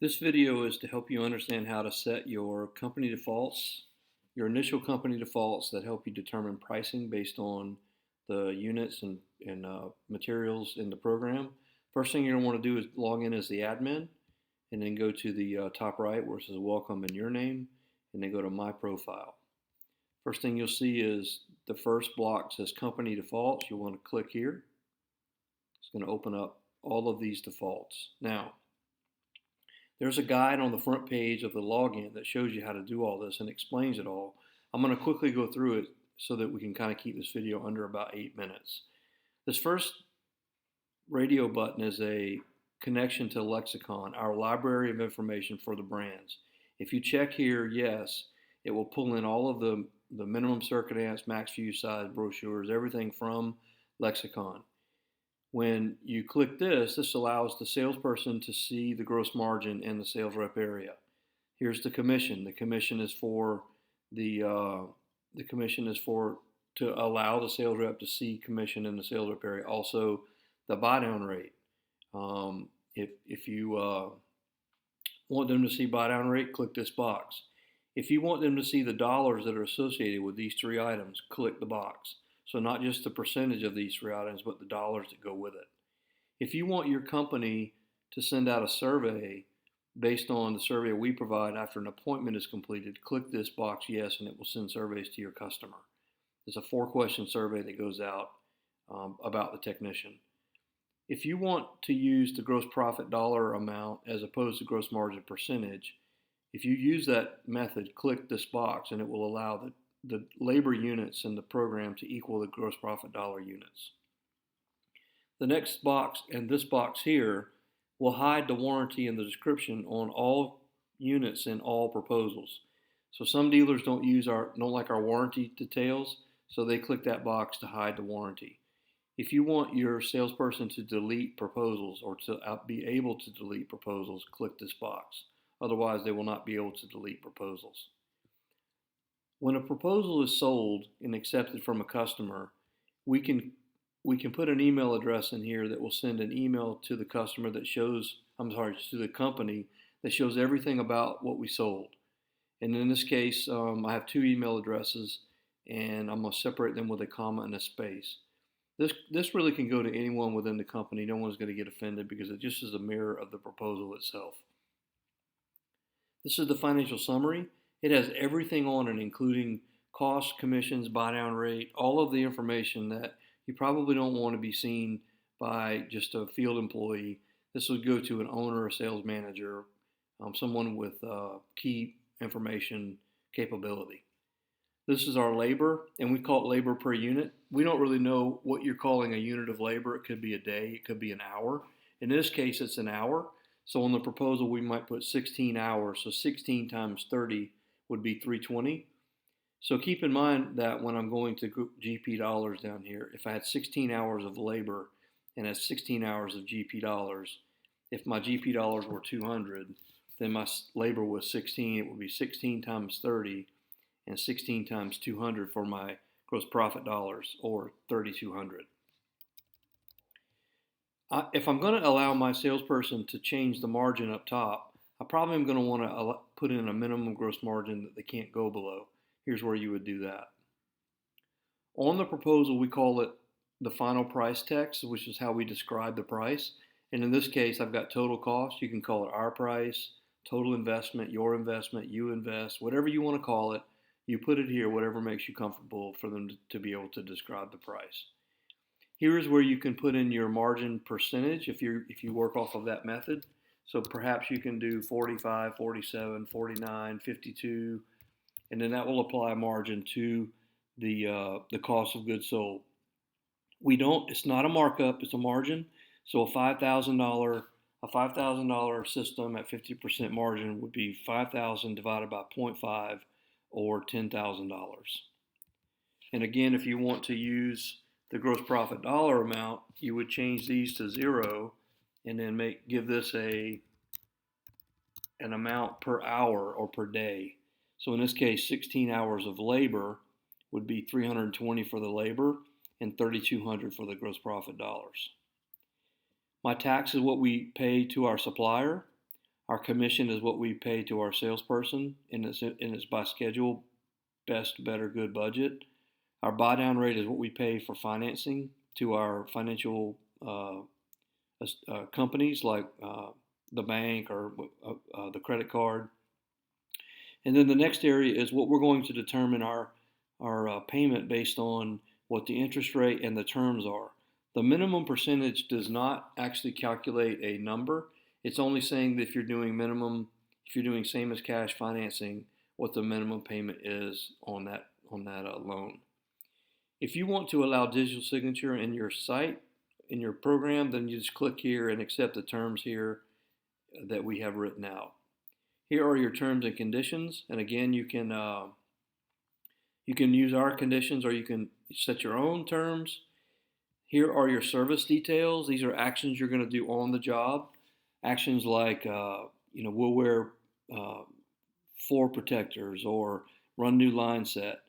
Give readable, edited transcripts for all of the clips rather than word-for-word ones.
This video is to help you understand how to set your company defaults, your initial company defaults that help you determine pricing based on the units and materials in the program. First thing you're going to want to do is log in as the admin and then go to the top right where it says welcome and your name and then go to my profile. First thing you'll see is the first block says company defaults. You'll want to click here. It's going to open up all of these defaults. Now, there's a guide on the front page of the login that shows you how to do all this and explains it all. I'm going to quickly go through it so that we can kind of keep this video under about 8 minutes. This first radio button is a connection to Lexicon, our library of information for the brands. If you check here, yes, it will pull in all of the minimum circuit amps, max fuse size brochures, everything from Lexicon. When you click this allows the salesperson to see the gross margin in the sales rep area. Here's the commission. The commission is for to allow the sales rep to see commission in the sales rep area. Also, the buy down rate. If you want them to see buy down rate, click this box. If you want them to see the dollars that are associated with these three items, click the box. So not just the percentage of these three items, but the dollars that go with it. If you want your company to send out a survey based on the survey we provide after an appointment is completed, click this box, yes, and it will send surveys to your customer. It's a 4-question survey that goes out about the technician. If you want to use the gross profit dollar amount as opposed to gross margin percentage, if you use that method, click this box and it will allow the labor units in the program to equal the gross profit dollar units. The next box and this box here will hide the warranty and the description on all units in all proposals. So some dealers don't like our warranty details, so they click that box to hide the warranty. If you want your salesperson to delete proposals or to be able to delete proposals, click this box. Otherwise, they will not be able to delete proposals. When a proposal is sold and accepted from a customer, we can put an email address in here that will send an email to the customer that shows, to the company that shows everything about what we sold. And in this case, I have 2 email addresses and I'm going to separate them with a comma and a space. This really can go to anyone within the company. No one's going to get offended because it just is a mirror of the proposal itself. This is the financial summary. It has everything on it, including costs, commissions, buy down rate, all of the information that you probably don't want to be seen by just a field employee. This would go to an owner, a sales manager, someone with key information capability. This is our labor, and we call it labor per unit. We don't really know what you're calling a unit of labor. It could be a day, it could be an hour. In this case, it's an hour. So on the proposal, we might put 16 hours. So 16 times 30 would be 320. So keep in mind that when I'm going to GP dollars down here, if I had 16 hours of labor and had 16 hours of GP dollars, if my GP dollars were 200, then my labor was 16. It would be 16 times 30 and 16 times 200 for my gross profit dollars, or 3,200. If I'm going to allow my salesperson to change the margin up top, I probably am going to want to put in a minimum gross margin that they can't go below. Here's where you would do that. On the proposal, we call it the final price text, which is how we describe the price. And in this case, I've got total cost. You can call it our price, total investment, your investment, you invest, whatever you want to call it. You put it here, whatever makes you comfortable for them to be able to describe the price. Here is where you can put in your margin percentage if you work off of that method. So perhaps you can do 45, 47, 49, 52, and then that will apply margin to the cost of goods sold. It's not a markup, it's a margin. So a $5,000 system at 50% margin would be 5,000 divided by 0.5 or $10,000. And again, if you want to use the gross profit dollar amount, you would change these to 0 and then give this an amount per hour or per day. So in this case, 16 hours of labor would be 320 for the labor and 3,200 for the gross profit dollars. My tax is what we pay to our supplier. Our commission is what we pay to our salesperson, and it's by schedule, best, better, good budget. Our buy down rate is what we pay for financing to our financial companies like the bank or the credit card. And then the next area is what we're going to determine our payment based on what the interest rate and the terms are. The minimum percentage does not actually calculate a number. It's only saying that if you're doing same as cash financing, what the minimum payment is on that loan. If you want to allow digital signature in your site, in your program, then you just click here and accept the terms here that we have written out. Here are your terms and conditions, and again, you can use our conditions or you can set your own terms. Here are your service details. These are actions you're going to do on the job. Actions like, we'll wear floor protectors or run new line set.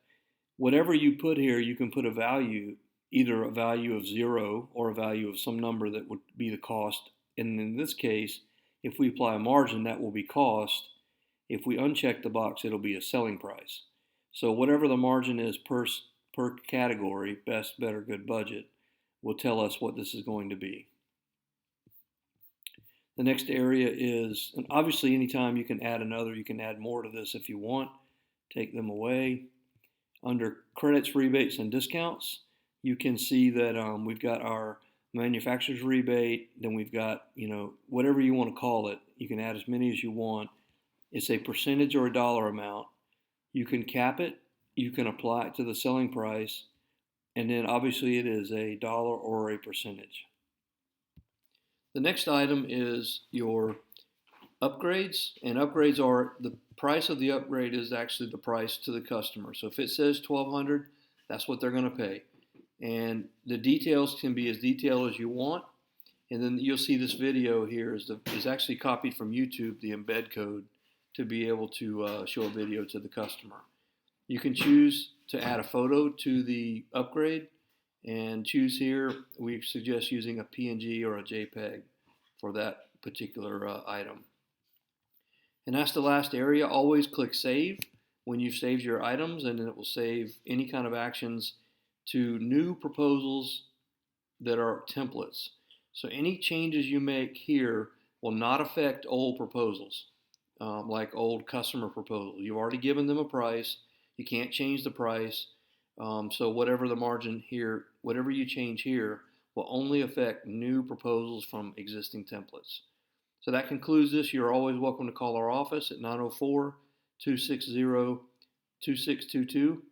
Whatever you put here, you can put a value, either a value of 0 or a value of some number that would be the cost. And in this case, if we apply a margin, that will be cost. If we uncheck the box, it'll be a selling price. So whatever the margin is per category, best, better, good, budget, will tell us what this is going to be. The next area is, and obviously anytime you can add you can add more to this if you want, take them away. Under credits, rebates, and discounts, you can see that we've got our manufacturer's rebate, then we've got, whatever you want to call it, you can add as many as you want. It's a percentage or a dollar amount. You can cap it, you can apply it to the selling price, and then obviously it is a dollar or a percentage. The next item is your upgrades, and upgrades are the price of the upgrade is actually the price to the customer. So if it says $1,200, that's what they're going to pay. And the details can be as detailed as you want. And then you'll see this video here is actually copied from YouTube, the embed code, to be able to show a video to the customer. You can choose to add a photo to the upgrade and choose here. We suggest using a PNG or a JPEG for that particular item. And that's the last area. Always click Save when you've saved your items, and then it will save any kind of actions to new proposals that are templates. So any changes you make here will not affect old proposals, like old customer proposals. You've already given them a price. You can't change the price. So whatever the margin here, whatever you change here, will only affect new proposals from existing templates. So that concludes this. You're always welcome to call our office at 904-260-2622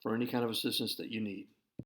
for any kind of assistance that you need.